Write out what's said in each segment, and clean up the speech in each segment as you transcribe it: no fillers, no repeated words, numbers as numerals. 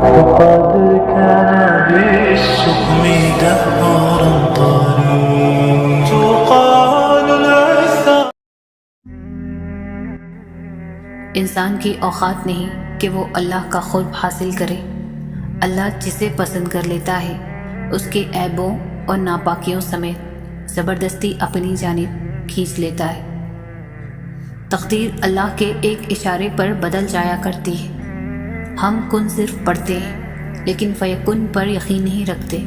وقد كان بالشؤم دهرا طريق تقال العثار. انسان کی اوقات نہیں کہ وہ اللہ کا قرب حاصل کرے. اللہ جسے پسند کر لیتا ہے اس کے عیبوں اور ناپاکیوں سمیت زبردستی اپنی جانب کھینچ لیتا ہے. تقدیر اللہ کے ایک اشارے پر بدل جایا کرتی ہے. ہم کن صرف پڑھتے ہیں لیکن فیکن پر یقین نہیں رکھتے،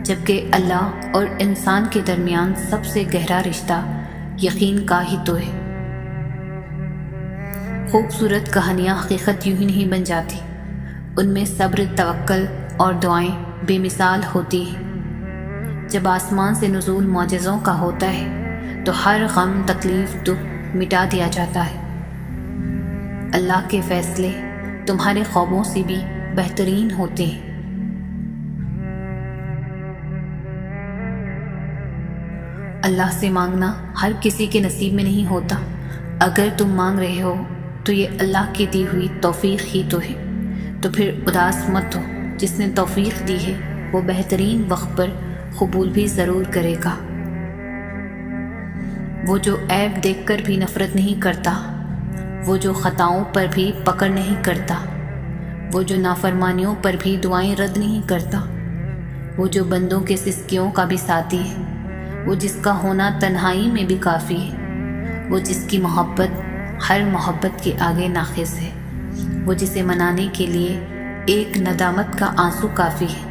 جبکہ اللہ اور انسان کے درمیان سب سے گہرا رشتہ یقین کا ہی تو ہے. خوبصورت کہانیاں حقیقت یوں ہی نہیں بن جاتی، ان میں صبر، توکل اور دعائیں بے مثال ہوتی ہیں. جب آسمان سے نزول معجزوں کا ہوتا ہے تو ہر غم، تکلیف، دکھ مٹا دیا جاتا ہے. اللہ کے فیصلے تمہارے خوابوں سے بھی بہترین ہوتے ہیں. اللہ سے مانگنا ہر کسی کے نصیب میں نہیں ہوتا. اگر تم مانگ رہے ہو تو یہ اللہ کی دی ہوئی توفیق ہی تو ہے. تو پھر اداس مت ہو، جس نے توفیق دی ہے وہ بہترین وقت پر قبول بھی ضرور کرے گا. وہ جو عیب دیکھ کر بھی نفرت نہیں کرتا، وہ جو خطاؤں پر بھی پکڑ نہیں کرتا، وہ جو نافرمانیوں پر بھی دعائیں رد نہیں کرتا، وہ جو بندوں کے سسکیوں کا بھی ساتھی ہے، وہ جس کا ہونا تنہائی میں بھی کافی ہے، وہ جس کی محبت ہر محبت کے آگے ناقص ہے، وہ جسے منانے کے لیے ایک ندامت کا آنسو کافی ہے،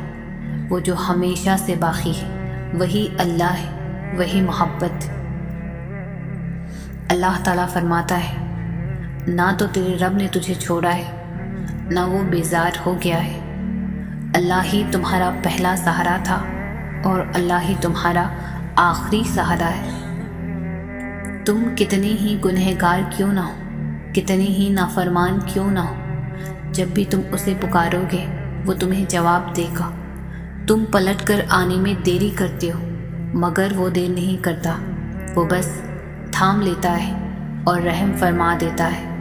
وہ جو ہمیشہ سے باقی ہے، وہی اللہ ہے، وہی محبت. اللہ تعالیٰ فرماتا ہے، نہ تو تیرے رب نے تجھے چھوڑا ہے نہ وہ بیزار ہو گیا ہے. اللہ ہی تمہارا پہلا سہارا تھا اور اللہ ہی تمہارا آخری سہارا ہے. تم کتنے ہی گنہگار کیوں نہ ہو، کتنے ہی نافرمان کیوں نہ ہو، جب بھی تم اسے پکارو گے وہ تمہیں جواب دے گا. تم پلٹ کر آنے میں دیری کرتے ہو مگر وہ دیر نہیں کرتا، وہ بس تھام لیتا ہے اور رحم فرما دیتا ہے.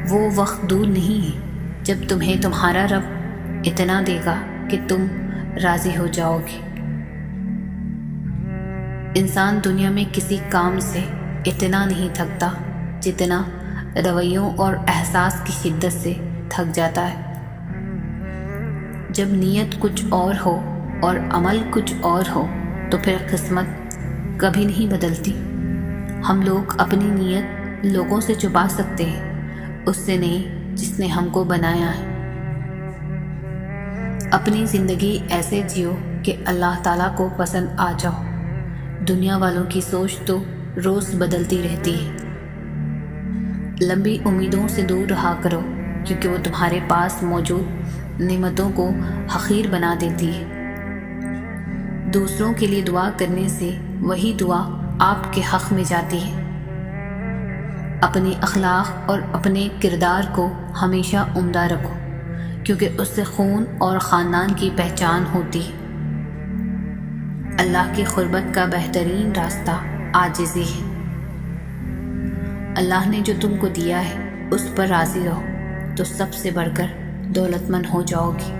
وہ وقت دور نہیں ہے جب تمہیں تمہارا رب اتنا دے گا کہ تم راضی ہو جاؤ گے. انسان دنیا میں کسی کام سے اتنا نہیں تھکتا جتنا رویوں اور احساس کی شدت سے تھک جاتا ہے. جب نیت کچھ اور ہو اور عمل کچھ اور ہو تو پھر قسمت کبھی نہیں بدلتی. ہم لوگ اپنی نیت لوگوں سے چھپا سکتے ہیں، اس سے نہیں جس نے ہم کو بنایا ہے. اپنی زندگی ایسے جیو کہ اللہ تعالیٰ کو پسند آ جاؤ. دنیا والوں کی سوچ تو روز بدلتی رہتی ہے. لمبی امیدوں سے دور رہا کرو کیونکہ وہ تمہارے پاس موجود نعمتوں کو حقیر بنا دیتی ہے. دوسروں کے لیے دعا کرنے سے وہی دعا آپ کے حق میں جاتی ہے. اپنی اخلاق اور اپنے کردار کو ہمیشہ عمدہ رکھو کیونکہ اس سے خون اور خاندان کی پہچان ہوتی ہے. اللہ کی قربت کا بہترین راستہ عاجزی ہے. اللہ نے جو تم کو دیا ہے اس پر راضی رہو تو سب سے بڑھ کر دولت مند ہو جاؤ گی.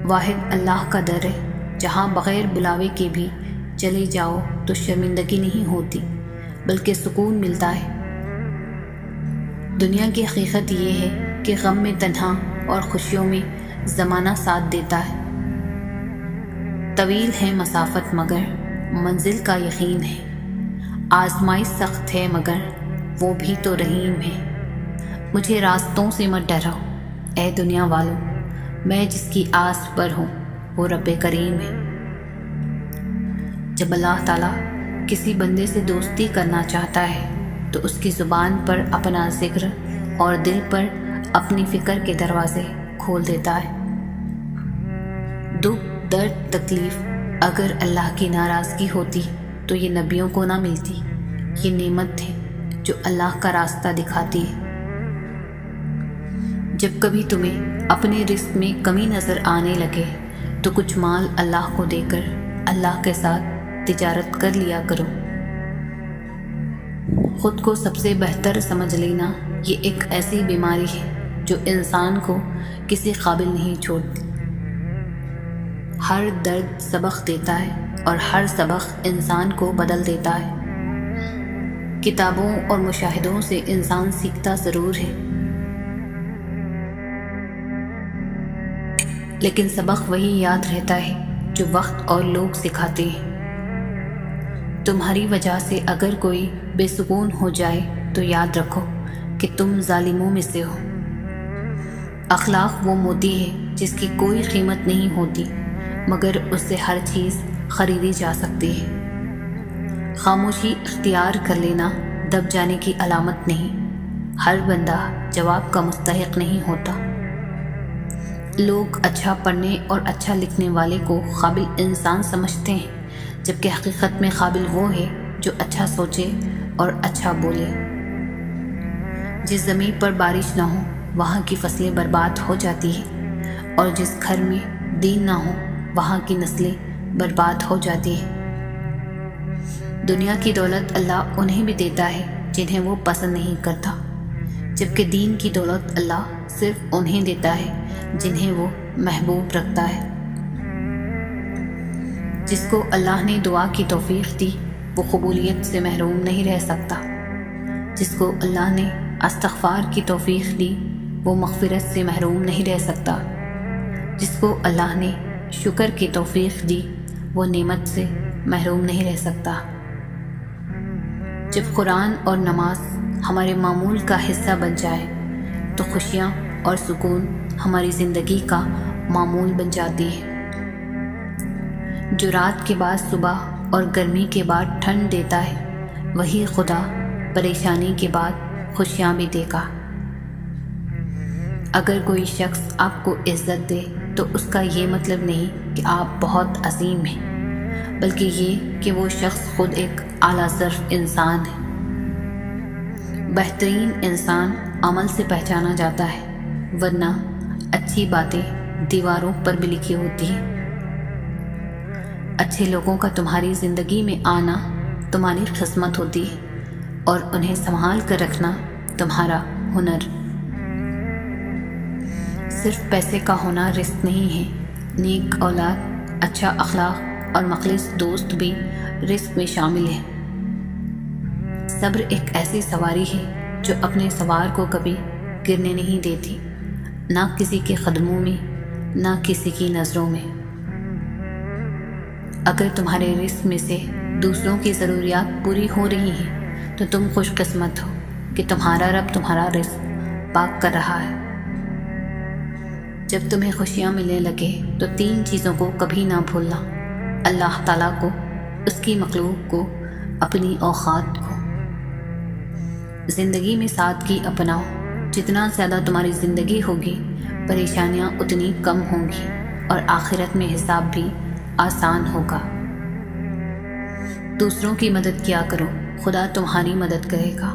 واحد اللہ کا در ہے جہاں بغیر بلاوے کے بھی چلے جاؤ تو شرمندگی نہیں ہوتی بلکہ سکون ملتا ہے. دنیا کی حقیقت یہ ہے کہ غم میں تنہا اور خوشیوں میں زمانہ ساتھ دیتا ہے. طویل ہے مسافت مگر منزل کا یقین ہے. آزمائش سخت ہے مگر وہ بھی تو رحیم ہے. مجھے راستوں سے مت ڈراؤ اے دنیا والوں، میں جس کی آس پر ہوں وہ رب کریم ہے. جب اللہ تعالیٰ کسی بندے سے دوستی کرنا چاہتا ہے تو اس کی زبان پر اپنا ذکر اور دل پر اپنی فکر کے دروازے کھول دیتا ہے. دکھ، درد، تکلیف اگر اللہ کی ناراضگی ہوتی تو یہ نبیوں کو نہ ملتی. یہ نعمت ہے جو اللہ کا راستہ دکھاتی ہے. جب کبھی تمہیں اپنے رزق میں کمی نظر آنے لگے تو کچھ مال اللہ کو دے کر اللہ کے ساتھ تجارت کر لیا کرو. خود کو سب سے بہتر سمجھ لینا یہ ایک ایسی بیماری ہے جو انسان کو کسی قابل نہیں چھوڑتی۔ ہر درد سبق دیتا ہے اور ہر سبق انسان کو بدل دیتا ہے۔ کتابوں اور مشاہدوں سے انسان سیکھتا ضرور ہے، لیکن سبق وہی یاد رہتا ہے جو وقت اور لوگ سکھاتے ہیں۔ تمہاری وجہ سے اگر کوئی بے سکون ہو جائے تو یاد رکھو کہ تم ظالموں میں سے ہو۔ اخلاق وہ موتی ہے جس کی کوئی قیمت نہیں ہوتی، مگر اس سے ہر چیز خریدی جا سکتی ہے۔ خاموشی اختیار کر لینا دب جانے کی علامت نہیں، ہر بندہ جواب کا مستحق نہیں ہوتا۔ لوگ اچھا پڑھنے اور اچھا لکھنے والے کو قابل انسان سمجھتے ہیں، جبکہ حقیقت میں قابل وہ ہے جو اچھا سوچے اور اچھا بولے۔ جس زمین پر بارش نہ ہو وہاں کی فصلیں برباد ہو جاتی ہیں، اور جس گھر میں دین نہ ہو وہاں کی نسلیں برباد ہو جاتی ہیں۔ دنیا کی دولت اللہ انہیں بھی دیتا ہے جنہیں وہ پسند نہیں کرتا، جبکہ دین کی دولت اللہ صرف انہیں دیتا ہے جنہیں وہ محبوب رکھتا ہے۔ جس کو اللہ نے دعا کی توفیق دی وہ قبولیت سے محروم نہیں رہ سکتا، جس کو اللہ نے استغفار کی توفیق دی وہ مغفرت سے محروم نہیں رہ سکتا، جس کو اللہ نے شکر کی توفیق دی وہ نعمت سے محروم نہیں رہ سکتا۔ جب قرآن اور نماز ہمارے معمول کا حصہ بن جائے تو خوشیاں اور سکون ہماری زندگی کا معمول بن جاتی ہے۔ جو رات کے بعد صبح اور گرمی کے بعد ٹھنڈ دیتا ہے وہی خدا پریشانی کے بعد خوشیاں بھی دے گا۔ اگر کوئی شخص آپ کو عزت دے تو اس کا یہ مطلب نہیں کہ آپ بہت عظیم ہیں، بلکہ یہ کہ وہ شخص خود ایک اعلیٰ ظرف انسان ہے۔ بہترین انسان عمل سے پہچانا جاتا ہے، ورنہ اچھی باتیں دیواروں پر بھی لکھی ہوتی ہیں۔ اچھے لوگوں کا تمہاری زندگی میں آنا تمہاری قسمت ہوتی ہے، اور انہیں سنبھال کر رکھنا تمہارا ہنر۔ صرف پیسے کا ہونا رزق نہیں ہے، نیک اولاد، اچھا اخلاق اور مخلص دوست بھی رزق میں شامل ہے۔ صبر ایک ایسی سواری ہے جو اپنے سوار کو کبھی گرنے نہیں دیتی، نہ کسی کے قدموں میں نہ کسی کی نظروں میں۔ اگر تمہارے رزق میں سے دوسروں کی ضروریات پوری ہو رہی ہیں تو تم خوش قسمت ہو کہ تمہارا رب تمہارا رزق پاک کر رہا ہے۔ جب تمہیں خوشیاں ملنے لگے تو 3 چیزوں کو کبھی نہ بھولنا: اللہ تعالیٰ کو، اس کی مخلوق کو، اپنی اوقات کو۔ زندگی میں سادگی اپناؤ، جتنا زیادہ تمہاری زندگی ہوگی پریشانیاں اتنی کم ہوں گی اور آخرت میں حساب بھی آسان ہوگا۔ دوسروں کی مدد کیا کرو، خدا تمہاری مدد کرے گا۔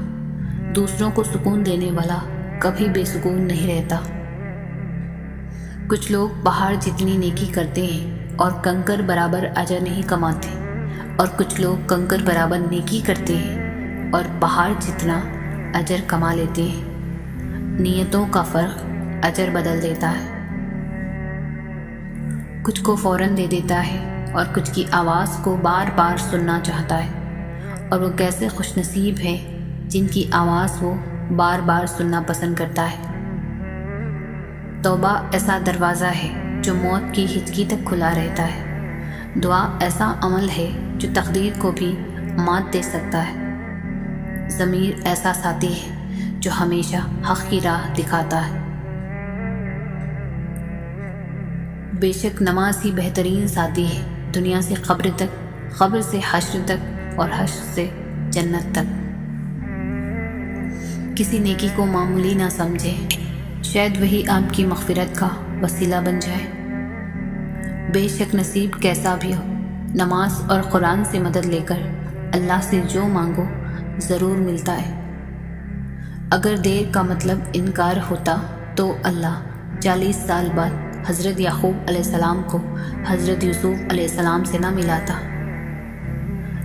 دوسروں کو سکون دینے والا کبھی بے سکون نہیں رہتا۔ کچھ لوگ پہاڑ جتنی نیکی کرتے ہیں اور کنکر برابر اجر نہیں کماتے، اور کچھ لوگ کنکر برابر نیکی کرتے ہیں اور پہاڑ جتنا اجر کما لیتے ہیں۔ نیتوں کا فرق اجر بدل دیتا ہے۔ کچھ کو فوراً دے دیتا ہے اور کچھ کی آواز کو بار بار سننا چاہتا ہے، اور وہ کیسے خوش نصیب ہیں جن کی آواز وہ بار بار سننا پسند کرتا ہے۔ توبہ ایسا دروازہ ہے جو موت کی ہچکی تک کھلا رہتا ہے۔ دعا ایسا عمل ہے جو تقدیر کو بھی مات دے سکتا ہے۔ ضمیر ایسا ساتھی ہے جو ہمیشہ حق کی راہ دکھاتا ہے۔ بے شک نماز ہی بہترین ساتھی ہے، دنیا سے قبر تک، قبر سے حشر تک اور حشر سے جنت تک۔ کسی نیکی کو معمولی نہ سمجھے، شاید وہی آپ کی مغفرت کا وسیلہ بن جائے۔ بے شک نصیب کیسا بھی ہو، نماز اور قرآن سے مدد لے کر اللہ سے جو مانگو ضرور ملتا ہے۔ اگر دیر کا مطلب انکار ہوتا تو اللہ 40 سال بعد حضرت یعقوب علیہ السلام کو حضرت یوسف علیہ السلام سے نہ ملاتا۔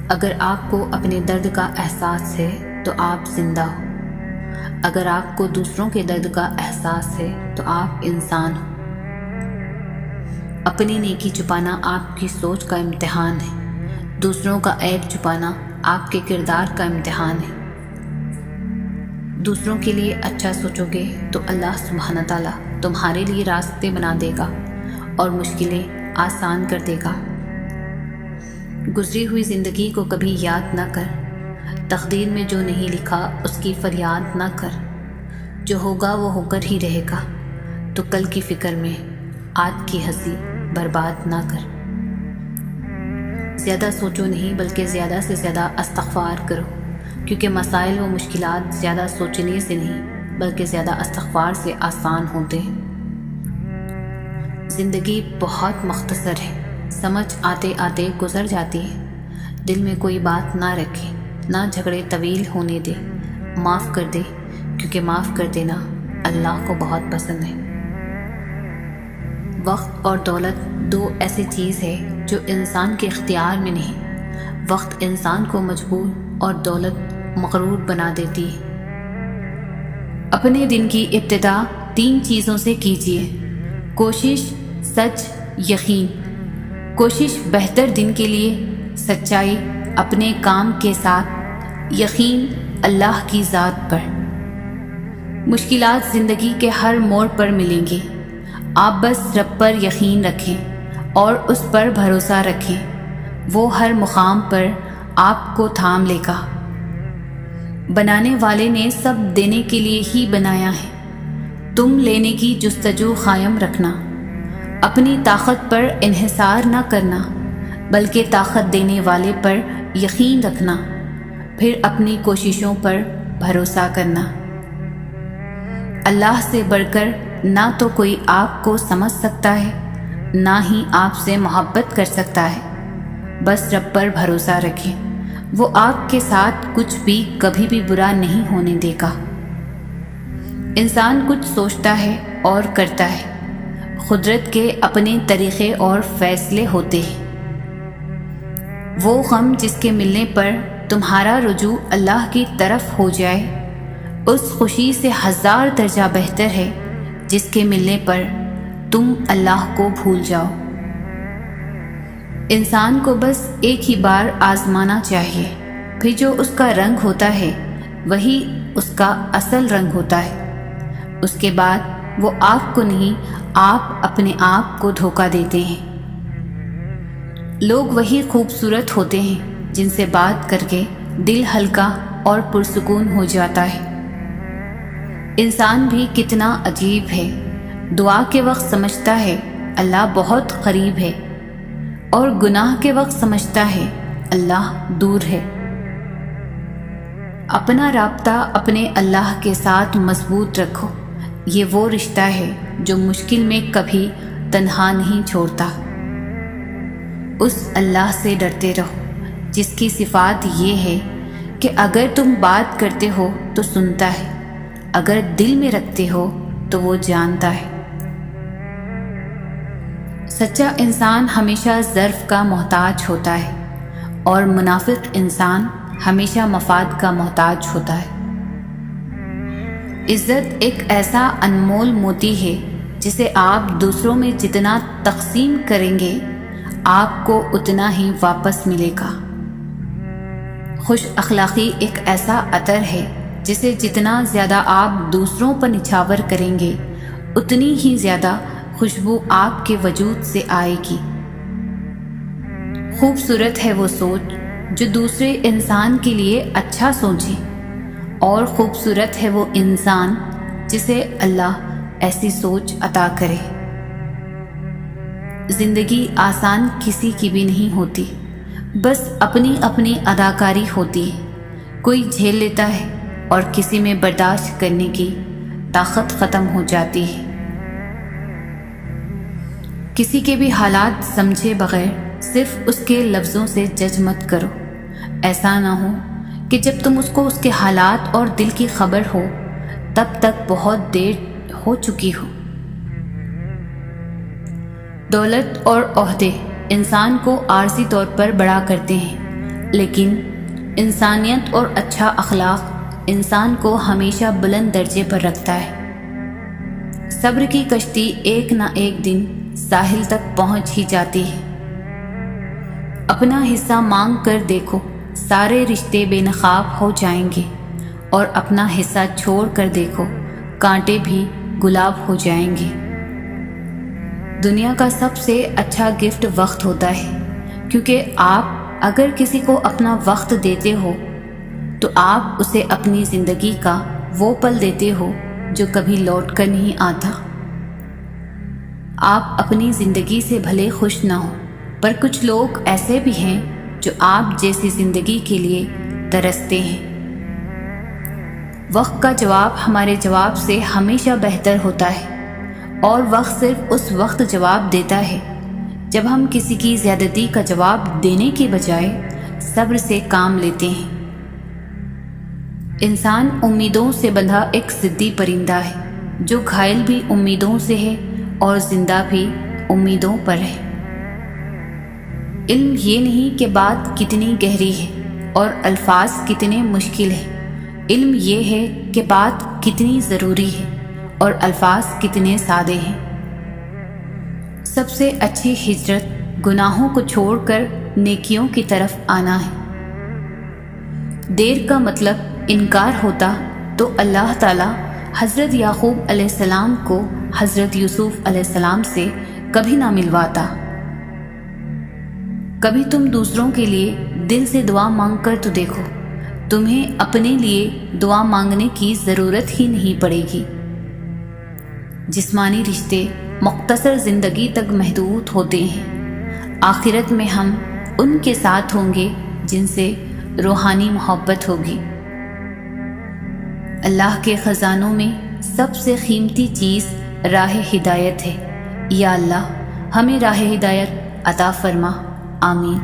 اگر آپ کو اپنے درد کا احساس ہے تو آپ زندہ ہو، اگر آپ کو دوسروں کے درد کا احساس ہے تو آپ انسان ہو۔ اپنی نیکی چھپانا آپ کی سوچ کا امتحان ہے، دوسروں کا عیب چھپانا آپ کے کردار کا امتحان ہے۔ دوسروں کے لیے اچھا سوچو گے تو اللہ سبحانہ تعالیٰ تمہارے لیے راستے بنا دے گا اور مشکلیں آسان کر دے گا۔ گزری ہوئی زندگی کو کبھی یاد نہ کر، تقدیر میں جو نہیں لکھا اس کی فریاد نہ کر، جو ہوگا وہ ہو کر ہی رہے گا، تو کل کی فکر میں آج کی ہنسی برباد نہ کر۔ زیادہ سوچو نہیں بلکہ زیادہ سے زیادہ استغفار کرو، کیونکہ مسائل و مشکلات زیادہ سوچنے سے نہیں بلکہ زیادہ استغفار سے آسان ہوتے ہیں۔ زندگی بہت مختصر ہے، سمجھ آتے آتے گزر جاتی ہے۔ دل میں کوئی بات نہ رکھے، نہ جھگڑے طویل ہونے دے، معاف کر دے، کیونکہ معاف کر دینا اللہ کو بہت پسند ہے۔ وقت اور دولت دو ایسی چیز ہے جو انسان کے اختیار میں نہیں۔ وقت انسان کو مجبور اور دولت مغرور بنا دیتی ہے۔ اپنے دن کی ابتدا 3 چیزوں سے کیجیے: کوشش، سچ، یقین۔ کوشش بہتر دن کے لیے، سچائی اپنے کام کے ساتھ، یقین اللہ کی ذات پر۔ مشکلات زندگی کے ہر موڑ پر ملیں گی، آپ بس رب پر یقین رکھیں اور اس پر بھروسہ رکھیں، وہ ہر مقام پر آپ کو تھام لے گا۔ بنانے والے نے سب دینے کے لیے ہی بنایا ہے، تم لینے کی جستجو قائم رکھنا۔ اپنی طاقت پر انحصار نہ کرنا بلکہ طاقت دینے والے پر یقین رکھنا، پھر اپنی کوششوں پر بھروسہ کرنا۔ اللہ سے بڑھ کر نہ تو کوئی آپ کو سمجھ سکتا ہے، نہ ہی آپ سے محبت کر سکتا ہے۔ بس رب پر بھروسہ رکھیں، وہ آپ کے ساتھ کچھ بھی کبھی بھی برا نہیں ہونے دے گا۔ انسان کچھ سوچتا ہے اور کرتا ہے، قدرت کے اپنے طریقے اور فیصلے ہوتے ہیں۔ وہ غم جس کے ملنے پر تمہارا رجوع اللہ کی طرف ہو جائے، اس خوشی سے 1000 درجہ بہتر ہے جس کے ملنے پر تم اللہ کو بھول جاؤ۔ انسان کو بس ایک ہی بار آزمانا چاہیے، پھر جو اس کا رنگ ہوتا ہے وہی اس کا اصل رنگ ہوتا ہے۔ اس کے بعد وہ آپ کو نہیں، آپ اپنے آپ کو دھوکہ دیتے ہیں۔ لوگ وہی خوبصورت ہوتے ہیں جن سے بات کر کے دل ہلکا اور پرسکون ہو جاتا ہے۔ انسان بھی کتنا عجیب ہے، دعا کے وقت سمجھتا ہے اللہ بہت قریب ہے اور گناہ کے وقت سمجھتا ہے اللہ دور ہے۔ اپنا رابطہ اپنے اللہ کے ساتھ مضبوط رکھو، یہ وہ رشتہ ہے جو مشکل میں کبھی تنہا نہیں چھوڑتا۔ اس اللہ سے ڈرتے رہو جس کی صفات یہ ہے کہ اگر تم بات کرتے ہو تو سنتا ہے، اگر دل میں رکھتے ہو تو وہ جانتا ہے۔ سچا انسان ہمیشہ ظرف کا محتاج ہوتا ہے اور منافق انسان ہمیشہ مفاد کا محتاج ہوتا ہے۔ عزت ایک ایسا انمول موتی ہے جسے آپ دوسروں میں جتنا تقسیم کریں گے آپ کو اتنا ہی واپس ملے گا۔ خوش اخلاقی ایک ایسا عطر ہے جسے جتنا زیادہ آپ دوسروں پر نچھاور کریں گے اتنی ہی زیادہ خوشبو آپ کے وجود سے آئے گی۔ خوبصورت ہے وہ سوچ جو دوسرے انسان کے لیے اچھا سوچے، اور خوبصورت ہے وہ انسان جسے اللہ ایسی سوچ عطا کرے۔ زندگی آسان کسی کی بھی نہیں ہوتی، بس اپنی اپنی اداکاری ہوتی ہے۔ کوئی جھیل لیتا ہے اور کسی میں برداشت کرنے کی طاقت ختم ہو جاتی ہے۔ کسی کے بھی حالات سمجھے بغیر صرف اس کے لفظوں سے جج مت کرو۔ ایسا نہ ہو کہ جب تم اس کو اس کے حالات اور دل کی خبر ہو تب تک بہت دیر ہو چکی ہو۔ دولت اور عہدے انسان کو عارضی طور پر بڑا کرتے ہیں، لیکن انسانیت اور اچھا اخلاق انسان کو ہمیشہ بلند درجے پر رکھتا ہے۔ صبر کی کشتی ایک نہ ایک دن ساحل تک پہنچ ہی جاتی ہے۔ اپنا حصہ مانگ کر دیکھو، سارے رشتے بے نقاب ہو جائیں گے، اور اپنا حصہ چھوڑ کر دیکھو، کانٹے بھی گلاب ہو جائیں گے۔ دنیا کا سب سے اچھا گفٹ وقت ہوتا ہے، کیونکہ آپ اگر کسی کو اپنا وقت دیتے ہو تو آپ اسے اپنی زندگی کا وہ پل دیتے ہو جو کبھی لوٹ کر نہیں آتا۔ آپ اپنی زندگی سے بھلے خوش نہ ہو، پر کچھ لوگ ایسے بھی ہیں جو آپ جیسی زندگی کے لیے ترستے ہیں۔ وقت کا جواب ہمارے جواب سے ہمیشہ بہتر ہوتا ہے، اور وقت صرف اس وقت جواب دیتا ہے جب ہم کسی کی زیادتی کا جواب دینے کے بجائے صبر سے کام لیتے ہیں۔ انسان امیدوں سے بندھا ایک ضدی پرندہ ہے، جو گھائل بھی امیدوں سے ہے اور زندہ بھی امیدوں پر ہے۔ علم یہ نہیں کہ بات کتنی گہری ہے اور الفاظ کتنے مشکل ہیں، علم یہ ہے کہ بات کتنی ضروری ہے اور الفاظ کتنے سادے ہیں۔ سب سے اچھی ہجرت گناہوں کو چھوڑ کر نیکیوں کی طرف آنا ہے۔ دیر کا مطلب انکار ہوتا تو اللہ تعالی حضرت یعقوب علیہ السلام کو حضرت یوسف علیہ السلام سے کبھی نہ ملواتا۔ کبھی تم دوسروں کے لیے دل سے دعا مانگ کر تو دیکھو، تمہیں اپنے لیے دعا مانگنے کی ضرورت ہی نہیں پڑے گی۔ جسمانی رشتے مختصر زندگی تک محدود ہوتے ہیں، آخرت میں ہم ان کے ساتھ ہوں گے جن سے روحانی محبت ہوگی۔ اللہ کے خزانوں میں سب سے قیمتی چیز راہ ہدایت ہے۔ یا اللہ ہمیں راہ ہدایت عطا فرما، آمین۔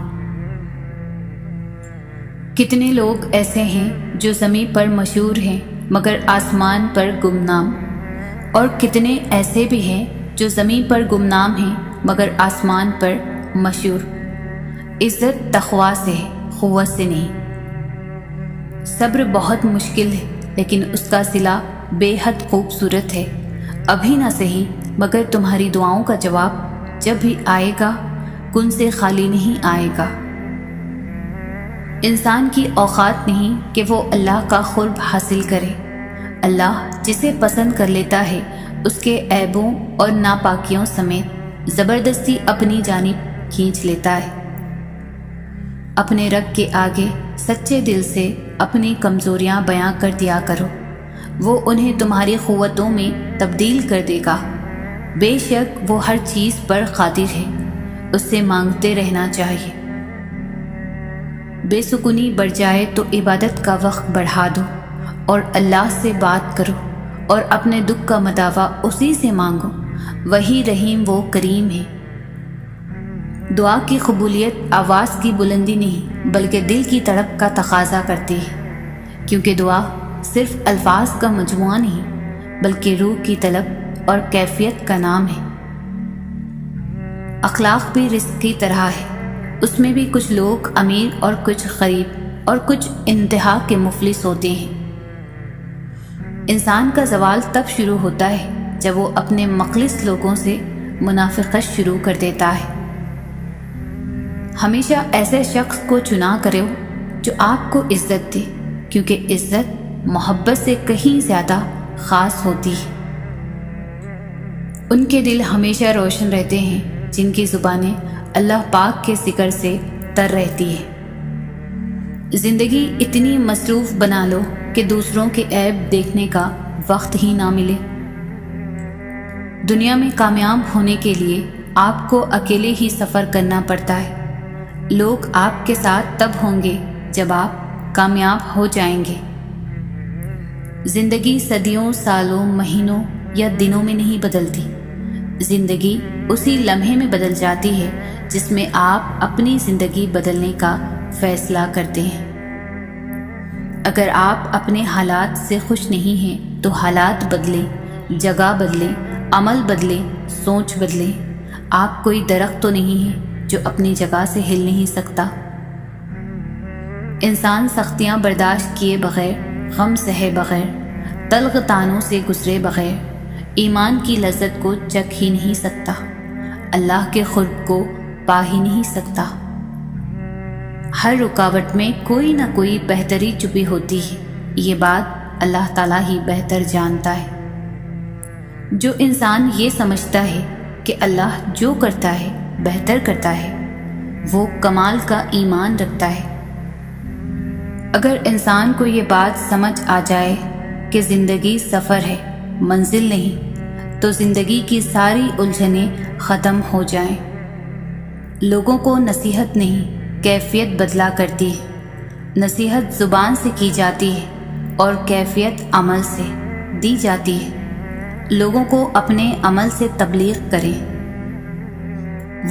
کتنے لوگ ایسے ہیں جو زمین پر مشہور ہیں مگر آسمان پر گمنام، اور کتنے ایسے بھی ہیں جو زمین پر گمنام ہیں مگر آسمان پر مشہور۔ عزت تقویٰ سے ہے، قوت سے نہیں۔ صبر بہت مشکل ہے لیکن اس کا صلہ بے حد خوبصورت ہے۔ ابھی نہ صحیح مگر تمہاری دعاؤں کا جواب جب بھی آئے گا کن سے خالی نہیں آئے گا۔ انسان کی اوقات نہیں کہ وہ اللہ کا قرب حاصل کرے۔ اللہ جسے پسند کر لیتا ہے اس کے عیبوں اور ناپاکیوں سمیت زبردستی اپنی جانب کھینچ لیتا ہے۔ اپنے رب کے آگے سچے دل سے اپنی کمزوریاں بیان کر دیا کرو، وہ انہیں تمہاری قوتوں میں تبدیل کر دے گا۔ بے شک وہ ہر چیز پر قادر ہے، اس سے مانگتے رہنا چاہیے۔ بے سکونی بڑھ جائے تو عبادت کا وقت بڑھا دو اور اللہ سے بات کرو، اور اپنے دکھ کا مداوع اسی سے مانگو، وہی رحیم و کریم ہے۔ دعا کی قبولیت آواز کی بلندی نہیں بلکہ دل کی تڑپ کا تقاضا کرتی ہے، کیونکہ دعا صرف الفاظ کا مجموعہ نہیں بلکہ روح کی طلب اور کیفیت کا نام ہے۔ اخلاق بھی رزق کی طرح ہے، اس میں بھی کچھ لوگ امیر اور کچھ غریب اور کچھ انتہا کے مفلس ہوتے ہیں۔ انسان کا زوال تب شروع ہوتا ہے جب وہ اپنے مخلص لوگوں سے منافقت شروع کر دیتا ہے۔ ہمیشہ ایسے شخص کو چنا کرو جو آپ کو عزت دے، کیونکہ عزت محبت سے کہیں زیادہ خاص ہوتی ہے۔ ان کے دل ہمیشہ روشن رہتے ہیں جن کی زبانیں اللہ پاک کے ذکر سے تر رہتی ہے۔ زندگی اتنی مصروف بنا لو کہ دوسروں کے عیب دیکھنے کا وقت ہی نہ ملے۔ دنیا میں کامیاب ہونے کے لیے آپ کو اکیلے ہی سفر کرنا پڑتا ہے۔ لوگ آپ کے ساتھ تب ہوں گے جب آپ کامیاب ہو جائیں گے۔ زندگی صدیوں، سالوں، مہینوں یا دنوں میں نہیں بدلتی، زندگی اسی لمحے میں بدل جاتی ہے جس میں آپ اپنی زندگی بدلنے کا فیصلہ کرتے ہیں۔ اگر آپ اپنے حالات سے خوش نہیں ہیں تو حالات بدلیں، جگہ بدلیں، عمل بدلیں، سوچ بدلیں۔ آپ کوئی درخت تو نہیں ہے جو اپنی جگہ سے ہل نہیں سکتا۔ انسان سختیاں برداشت کیے بغیر غم سہے بغیر، تلخ تانوں سے گزرے بغیر ایمان کی لذت کو چکھ ہی نہیں سکتا، اللہ کے قرب کو پا ہی نہیں سکتا۔ ہر رکاوٹ میں کوئی نہ کوئی بہتری چھپی ہوتی ہے، یہ بات اللہ تعالیٰ ہی بہتر جانتا ہے۔ جو انسان یہ سمجھتا ہے کہ اللہ جو کرتا ہے بہتر کرتا ہے، وہ کمال کا ایمان رکھتا ہے۔ اگر انسان کو یہ بات سمجھ آ جائے کہ زندگی سفر ہے، منزل نہیں، تو زندگی کی ساری الجھنیں ختم ہو جائیں۔ لوگوں کو نصیحت نہیں، کیفیت بدلا کرتی ہے۔ نصیحت زبان سے کی جاتی ہے اور کیفیت عمل سے دی جاتی ہے۔ لوگوں کو اپنے عمل سے تبلیغ کریں۔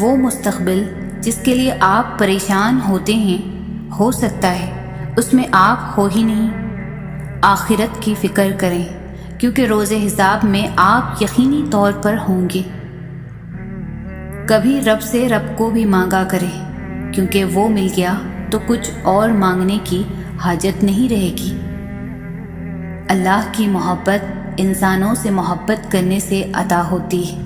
وہ مستقبل جس کے لیے آپ پریشان ہوتے ہیں، ہو سکتا ہے اس میں آپ ہو ہی نہیں۔ آخرت کی فکر کریں، کیونکہ روز حساب میں آپ یقینی طور پر ہوں گے۔ کبھی رب سے رب کو بھی مانگا کریں، کیونکہ وہ مل گیا تو کچھ اور مانگنے کی حاجت نہیں رہے گی۔ اللہ کی محبت انسانوں سے محبت کرنے سے عطا ہوتی ہے۔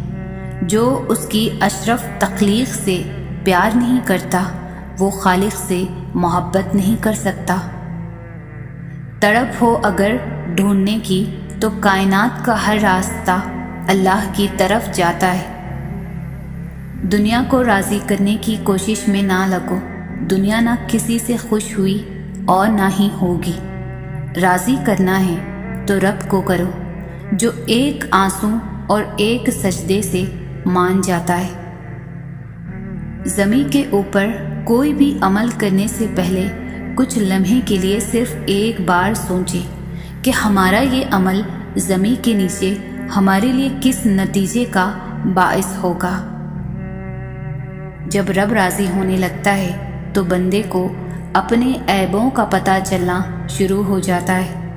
جو اس کی اشرف تخلیق سے پیار نہیں کرتا، وہ خالق سے محبت نہیں کر سکتا۔ تڑپ ہو اگر ڈھونڈنے کی تو کائنات کا ہر راستہ اللہ کی طرف جاتا ہے۔ دنیا کو راضی کرنے کی کوشش میں نہ لگو، دنیا نہ کسی سے خوش ہوئی اور نہ ہی ہوگی۔ راضی کرنا ہے تو رب کو کرو، جو ایک آنسو اور ایک سجدے سے مان جاتا ہے۔ زمین کے اوپر کوئی بھی عمل کرنے سے پہلے کچھ لمحے کے لیے صرف ایک بار سوچیں کہ ہمارا یہ عمل زمین کے نیچے ہمارے لیے کس نتیجے کا باعث ہوگا۔ جب رب راضی ہونے لگتا ہے تو بندے کو اپنے عیبوں کا پتہ چلنا شروع ہو جاتا ہے،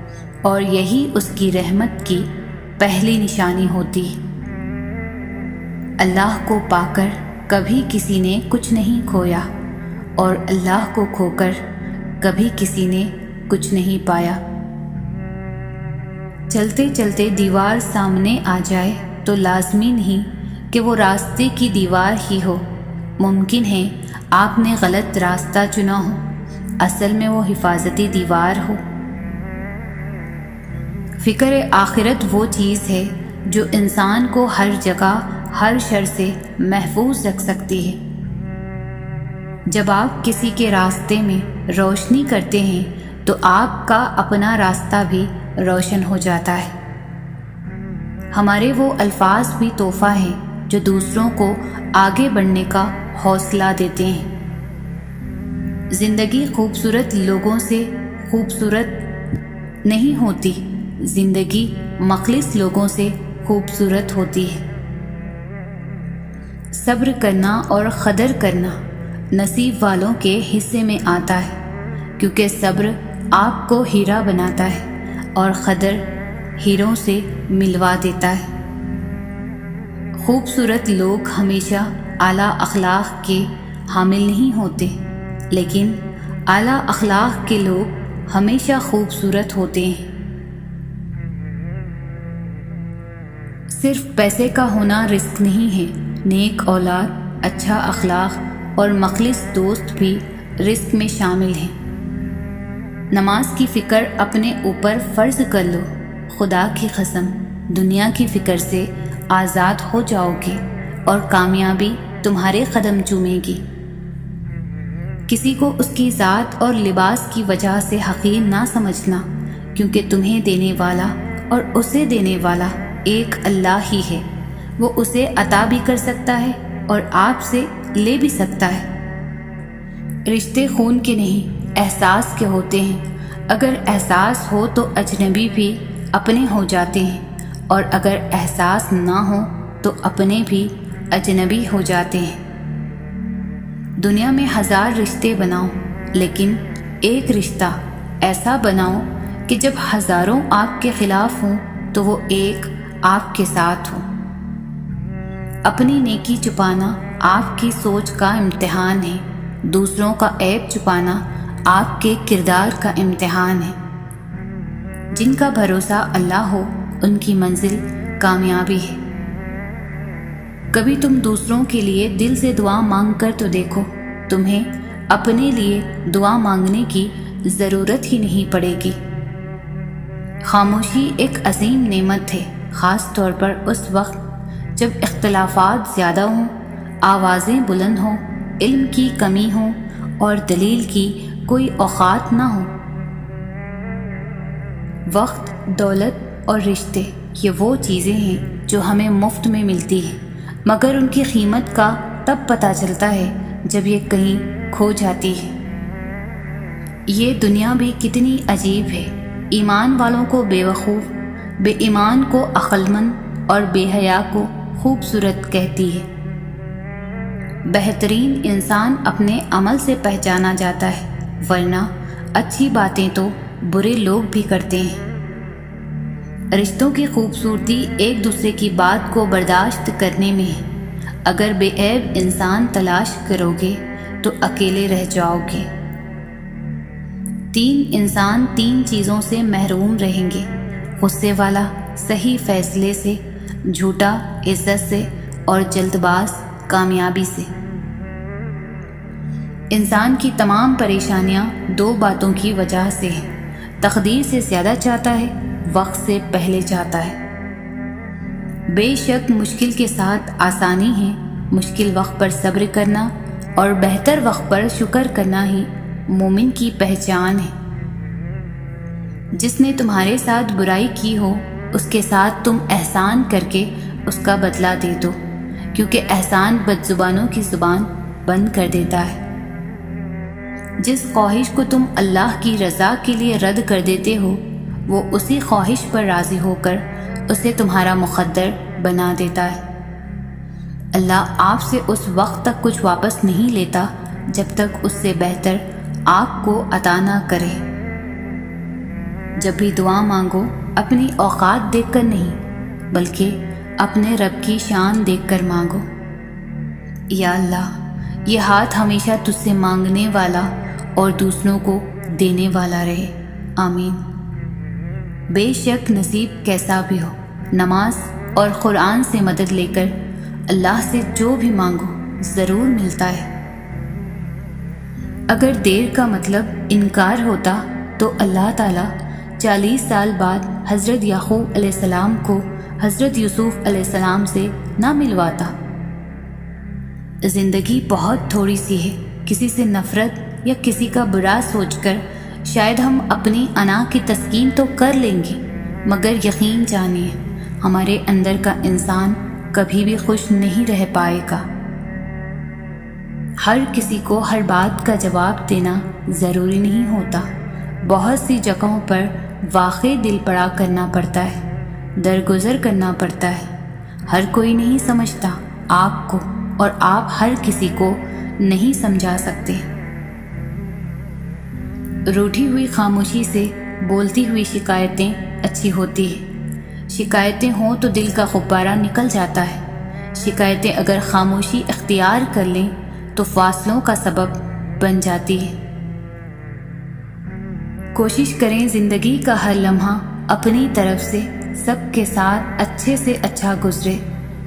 اور یہی اس کی رحمت کی پہلی نشانی ہوتی ہے۔ اللہ کو پا کر کبھی کسی نے کچھ نہیں کھویا، اور اللہ کو کھو کر کبھی کسی نے کچھ نہیں پایا۔ چلتے چلتے دیوار سامنے آ جائے تو لازمی نہیں کہ وہ راستے کی دیوار ہی ہو۔ ممکن ہے آپ نے غلط راستہ چنا ہو، اصل میں وہ حفاظتی دیوار ہو۔ فکر آخرت وہ چیز ہے جو انسان کو ہر جگہ ہر شر سے محفوظ رکھ سکتی ہے۔ جب آپ کسی کے راستے میں روشنی کرتے ہیں تو آپ کا اپنا راستہ بھی روشن ہو جاتا ہے۔ ہمارے وہ الفاظ بھی تحفہ ہیں جو دوسروں کو آگے بڑھنے کا حوصلہ دیتے ہیں۔ زندگی خوبصورت لوگوں سے خوبصورت نہیں ہوتی، زندگی مخلص لوگوں سے خوبصورت ہوتی ہے۔ صبر کرنا اور قدر کرنا نصیب والوں کے حصے میں آتا ہے، کیونکہ صبر آپ کو ہیرا بناتا ہے اور قدر ہیروں سے ملوا دیتا ہے۔ خوبصورت لوگ ہمیشہ اعلیٰ اخلاق کے حامل نہیں ہوتے، لیکن اعلیٰ اخلاق کے لوگ ہمیشہ خوبصورت ہوتے ہیں۔ صرف پیسے کا ہونا رزق نہیں ہے، نیک اولاد، اچھا اخلاق اور مخلص دوست بھی رزق میں شامل ہیں۔ نماز کی فکر اپنے اوپر فرض کر لو، خدا کی قسم دنیا کی فکر سے آزاد ہو جاؤ گے اور کامیابی تمہارے قدم چومے گی۔ کسی کو اس کی ذات اور لباس کی وجہ سے حقیر نہ سمجھنا، کیونکہ تمہیں دینے والا اور اسے دینے والا ایک اللہ ہی ہے۔ وہ اسے عطا بھی کر سکتا ہے اور آپ سے لے بھی سکتا ہے۔ رشتے خون کے نہیں، احساس کے ہوتے ہیں۔ اگر احساس ہو تو اجنبی بھی اپنے ہو جاتے ہیں، اور اگر احساس نہ ہو تو اپنے بھی اجنبی ہو جاتے ہیں۔ دنیا میں 1000 رشتے بناؤ، لیکن ایک رشتہ ایسا بناؤ کہ جب ہزاروں آپ کے خلاف ہوں تو وہ ایک آپ کے ساتھ ہو۔ اپنی نیکی چھپانا آپ کی سوچ کا امتحان ہے، دوسروں کا عیب چھپانا آپ کے کردار کا امتحان ہے۔ جن کا بھروسہ اللہ ہو ان کی منزل کامیابی ہے۔ کبھی تم دوسروں کے لیے دل سے دعا مانگ کر تو دیکھو، تمہیں اپنے لیے دعا مانگنے کی ضرورت ہی نہیں پڑے گی۔ خاموشی ایک عظیم نعمت ہے، خاص طور پر اس وقت جب اختلافات زیادہ ہوں، آوازیں بلند ہوں، علم کی کمی ہو اور دلیل کی کوئی اوقات نہ ہو۔ وقت، دولت اور رشتے یہ وہ چیزیں ہیں جو ہمیں مفت میں ملتی ہیں، مگر ان کی قیمت کا تب پتہ چلتا ہے جب یہ کہیں کھو جاتی ہے۔ یہ دنیا بھی کتنی عجیب ہے، ایمان والوں کو بے وقوف، بے ایمان کو عقل مند اور بے حیا کو خوبصورت کہتی ہے۔ بہترین انسان اپنے عمل سے پہچانا جاتا ہے، ورنہ اچھی باتیں تو برے لوگ بھی کرتے ہیں۔ رشتوں کی خوبصورتی ایک دوسرے کی بات کو برداشت کرنے میں ہے۔ اگر بے عیب انسان تلاش کرو گے تو اکیلے رہ جاؤ گے۔ 3 انسان 3 چیزوں سے محروم رہیں گے: غصے والا صحیح فیصلے سے، جھوٹا عزت سے، اور جلد باز کامیابی سے۔ انسان کی تمام پریشانیاں 2 باتوں کی وجہ سے ہیں: تقدیر سے زیادہ چاہتا ہے، وقت سے پہلے چاہتا ہے۔ بے شک مشکل کے ساتھ آسانی ہے، مشکل وقت پر صبر کرنا اور بہتر وقت پر شکر کرنا ہی مومن کی پہچان ہے۔ جس نے تمہارے ساتھ برائی کی ہو اس کے ساتھ تم احسان کر کے اس کا بدلہ دے دو، کیونکہ احسان بدزبانوں کی زبان بند کر دیتا ہے۔ جس خواہش کو تم اللہ کی رضا کے لیے رد کر دیتے ہو وہ اسی خواہش پر راضی ہو کر اسے تمہارا مقدر بنا دیتا ہے۔ اللہ آپ سے اس وقت تک کچھ واپس نہیں لیتا جب تک اس سے بہتر آپ کو عطا نہ کرے۔ جب بھی دعا مانگو اپنی اوقات دیکھ کر نہیں بلکہ اپنے رب کی شان دیکھ کر مانگو۔ یا اللہ، یہ ہاتھ ہمیشہ تجھ سے مانگنے والا اور دوسروں کو دینے والا رہے، آمین۔ بے شک نصیب کیسا بھی ہو، نماز اور قرآن سے مدد لے کر اللہ سے جو بھی مانگو ضرور ملتا ہے۔ اگر دیر کا مطلب انکار ہوتا تو اللہ تعالیٰ 40 سال بعد حضرت یعقوب علیہ السلام کو حضرت یوسف علیہ السلام سے نہ ملواتا۔ زندگی بہت تھوڑی سی ہے، کسی سے نفرت یا کسی کا برا سوچ کر شاید ہم اپنی انا کی تسکین تو کر لیں گے، مگر یقین جانیے ہمارے اندر کا انسان کبھی بھی خوش نہیں رہ پائے گا۔ ہر کسی کو ہر بات کا جواب دینا ضروری نہیں ہوتا۔ بہت سی جگہوں پر واقعی دل پڑا کرنا پڑتا ہے، درگزر کرنا پڑتا ہے۔ ہر کوئی نہیں سمجھتا آپ کو اور آپ ہر کسی کو نہیں سمجھا سکتے۔ روٹھی ہوئی خاموشی سے بولتی ہوئی شکایتیں اچھی ہوتی ہیں۔ شکایتیں ہوں تو دل کا غبارہ نکل جاتا ہے۔ شکایتیں اگر خاموشی اختیار کر لیں تو فاصلوں کا سبب بن جاتی ہے۔ کوشش کریں زندگی کا ہر لمحہ اپنی طرف سے سب کے ساتھ اچھے سے اچھا گزرے،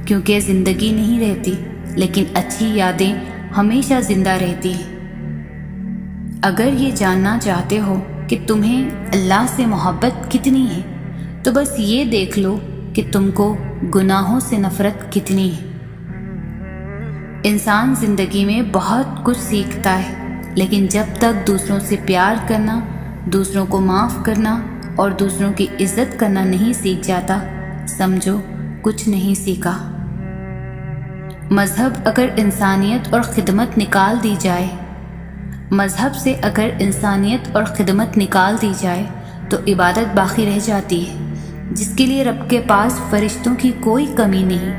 کیونکہ زندگی نہیں رہتی لیکن اچھی یادیں ہمیشہ زندہ رہتی ہیں۔ اگر یہ جاننا چاہتے ہو کہ تمہیں اللہ سے محبت کتنی ہے تو بس یہ دیکھ لو کہ تم کو گناہوں سے نفرت کتنی ہے۔ انسان زندگی میں بہت کچھ سیکھتا ہے، لیکن جب تک دوسروں سے پیار کرنا، دوسروں کو معاف کرنا اور دوسروں کی عزت کرنا نہیں سیکھ جاتا، سمجھو کچھ نہیں سیکھا۔ مذہب اگر انسانیت اور خدمت نکال دی جائے، مذہب سے اگر انسانیت اور خدمت نکال دی جائے تو عبادت باقی رہ جاتی ہے، جس کے لیے رب کے پاس فرشتوں کی کوئی کمی نہیں